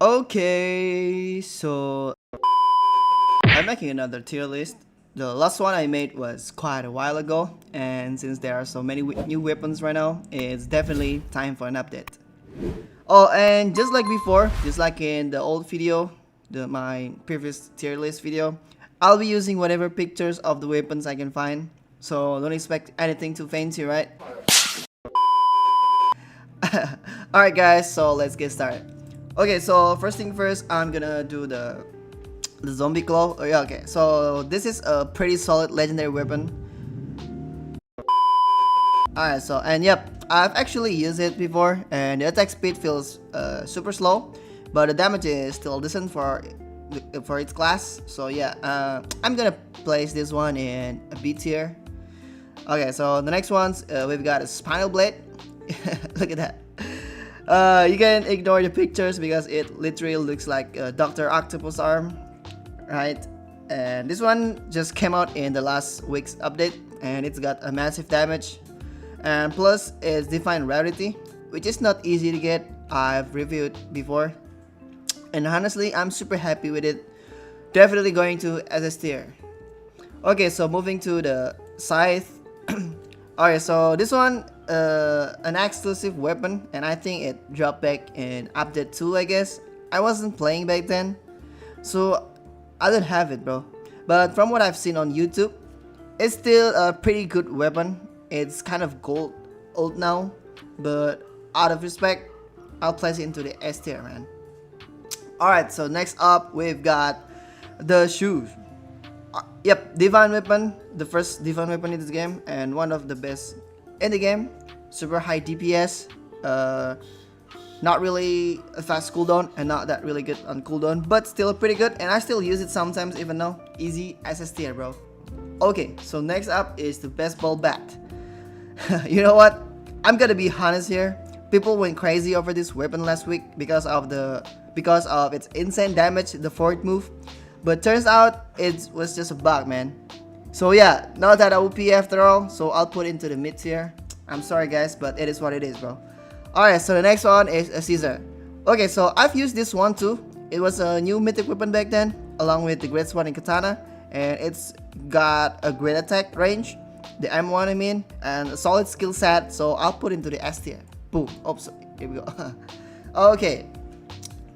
Okay, so I'm making another tier list. The last one I made was quite a while ago, and since there are so many new weapons right now, it's definitely time for an update. Oh, and just like before, just like in the old video, my previous tier list video, I'll be using whatever pictures of the weapons I can find. So don't expect anything too fancy, right? Alright guys, so let's get started. Okay, so first thing first, I'm gonna do the zombie claw. Oh yeah, okay. So this is a pretty solid legendary weapon. Alright, so and yep, I've actually used it before, and the attack speed feels super slow, but the damage is still decent for its class. So yeah, I'm gonna place this one in a B tier. Okay, so the next ones we've got a spinal blade. Look at that. You can ignore the pictures because it literally looks like a Dr. Octopus arm, right? And this one just came out in the last week's update, and it's got a massive damage, and plus it's defined rarity, which is not easy to get. I've reviewed before, and honestly I'm super happy with it. Definitely going to SS tier. Okay, so moving to the scythe. Alright, so this one an exclusive weapon, and I think it dropped back in update 2, I guess. I wasn't playing back then, so I don't have it, bro. But from what I've seen on YouTube, it's still a pretty good weapon. It's kind of old now, but out of respect, I'll place it into the S tier, man. Alright, so next up we've got the shoes. Yep, divine weapon, the first divine weapon in this game, and one of the best in the game. Super high DPS, not really a fast cooldown and not that really good on cooldown, but still pretty good, and I still use it sometimes even now. Easy SS tier, bro. Okay, so next up is the baseball bat. You know what? I'm gonna be honest here. People went crazy over this weapon last week because of its insane damage, the forward move. But turns out it was just a bug, man. So yeah, not that OP after all, so I'll put it into the mid tier. I'm sorry guys, but it is what it is, bro. Alright, so the next one is a Caesar. Okay, so I've used this one too. It was a new mythic weapon back then, along with the Great Sword and Katana, and it's got a great attack range, the M1 I mean, and a solid skill set, so I'll put into the S tier. Boom. Oops, here we go. Okay,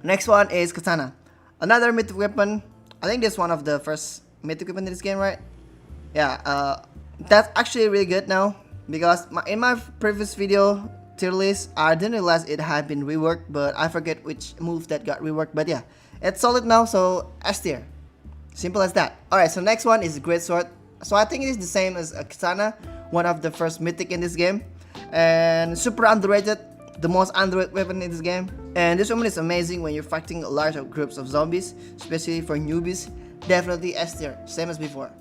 next one is Katana. Another mythic weapon. I think this is one of the first mythic weapon in this game, right? Yeah, that's actually really good now, because in my previous video tier list, I didn't realize it had been reworked, but I forget which move that got reworked. But yeah, it's solid now, so S tier. Simple as that. Alright, so next one is Great Sword. So I think it is the same as a Katana, one of the first mythic in this game, and super underrated, the most underrated weapon in this game. And this weapon is amazing when you're fighting large groups of zombies, especially for newbies. Definitely S tier, same as before.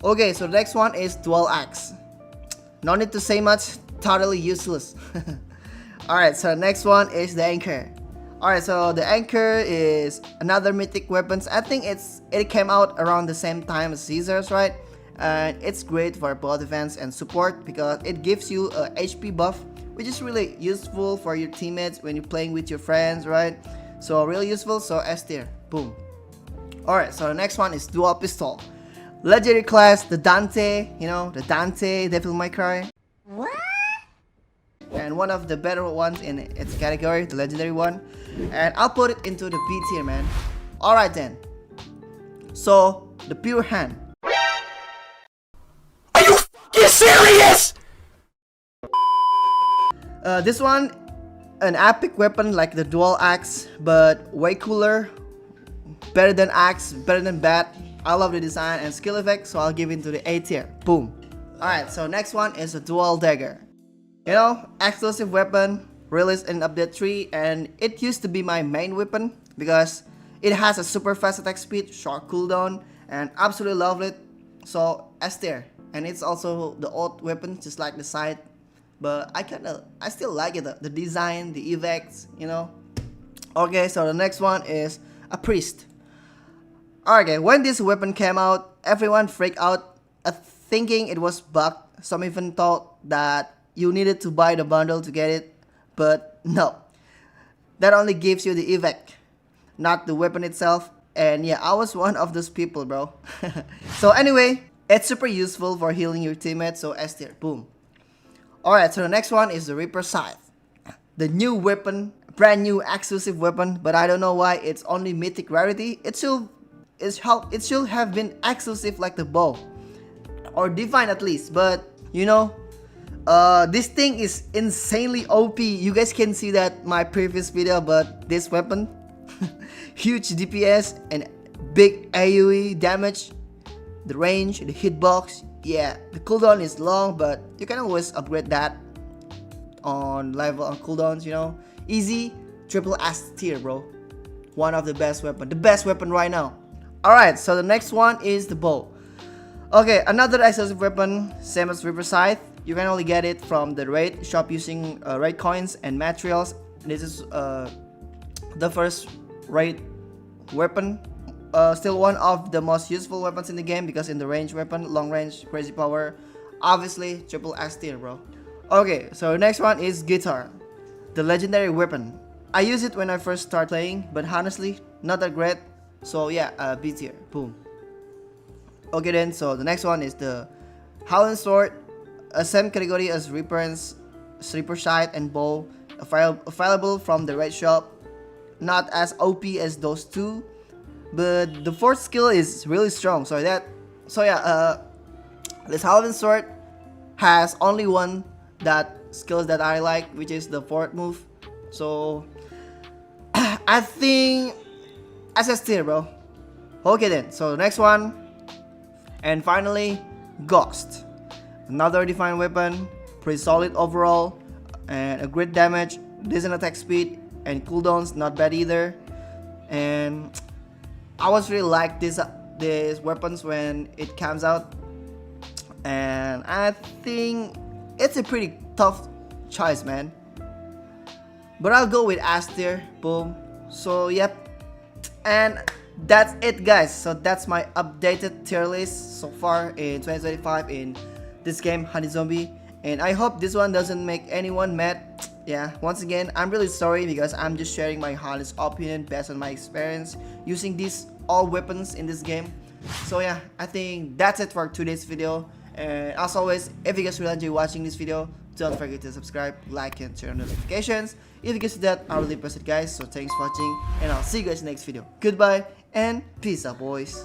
Okay, so the next one is Dual Axe. No need to say much, totally useless. Alright, so the next one is the Anchor. Alright, so the Anchor is another mythic weapons. I think it came out around the same time as Caesar's, right? And it's great for both defense and support because it gives you a HP buff, which is really useful for your teammates when you're playing with your friends, right? So really useful, so S tier. Boom. Alright, so the next one is Dual Pistol. Legendary class, the Dante, you know, the Dante, Devil May Cry. What? And one of the better ones in its category, the legendary one. And I'll put it into the B tier, man. Alright then. So, the Pure Hand. Are you fucking serious? This one, an epic weapon like the Dual Axe, but way cooler. Better than Axe, better than Bat. I love the design and skill effect, so I'll give it to the A tier. Boom. Alright, so next one is a Dual Dagger. You know, exclusive weapon, released in update 3, and it used to be my main weapon because it has a super fast attack speed, short cooldown, and absolutely love it. So S tier. And it's also the old weapon, just like the side. But I still like it, the design, the effects, you know. Okay, so the next one is a Priest. Okay, when this weapon came out, everyone freaked out, thinking it was bugged. Some even thought that you needed to buy the bundle to get it, but no. That only gives you the effect. not the weapon itself. And yeah, I was one of those people, bro. So anyway, it's super useful for healing your teammates. So S tier, boom. Alright, so the next one is the Reaper Scythe. The new weapon, brand new exclusive weapon, but I don't know why it's only mythic rarity. It should have been exclusive like the bow. Or divine at least, but you know, this thing is insanely OP. You guys can see that my previous video, but this weapon, huge DPS and big AoE damage, the range, the hitbox, yeah, the cooldown is long, but you can always upgrade that on level on cooldowns, you know, easy, triple S tier, bro. One of the best weapon right now. Alright, so the next one is the bow. Okay, another exclusive weapon, same as Reaper Scythe. You can only get it from the raid shop using raid coins and materials. This is the first raid weapon. Still one of the most useful weapons in the game because in the range weapon, long range, crazy power, obviously triple S tier, bro. Okay, so the next one is guitar, the legendary weapon. I use it when I first start playing, but honestly, not that great. So yeah, B tier, boom. Okay then, so the next one is the Howling Sword, a same category as Reaper and Reaper Scythe and Bow, available from the raid shop. Not as OP as those two, but the fourth skill is really strong. So yeah, this Howling Sword has only one that skills that I like, which is the fourth move. So I think SS tier, bro. Okay then, so the next one, and finally, Ghost. Another divine weapon, pretty solid overall, and a great damage, decent attack speed, and cooldowns not bad either. And I was really like these weapons when it comes out, and I think it's a pretty tough choice, man. But I'll go with S tier, boom. So yep, and that's it, guys. So that's my updated tier list so far in 2025 in this game, Hunty Zombie. And I hope this one doesn't make anyone mad. Yeah, once again, I'm really sorry because I'm just sharing my honest opinion based on my experience using these all weapons in this game. So yeah, I think that's it for today's video. And as always, if you guys really enjoy watching this video, don't forget to subscribe, like, and turn on notifications. If you guys do that, I really appreciate it, guys. So thanks for watching, and I'll see you guys next video. Goodbye and peace out, boys.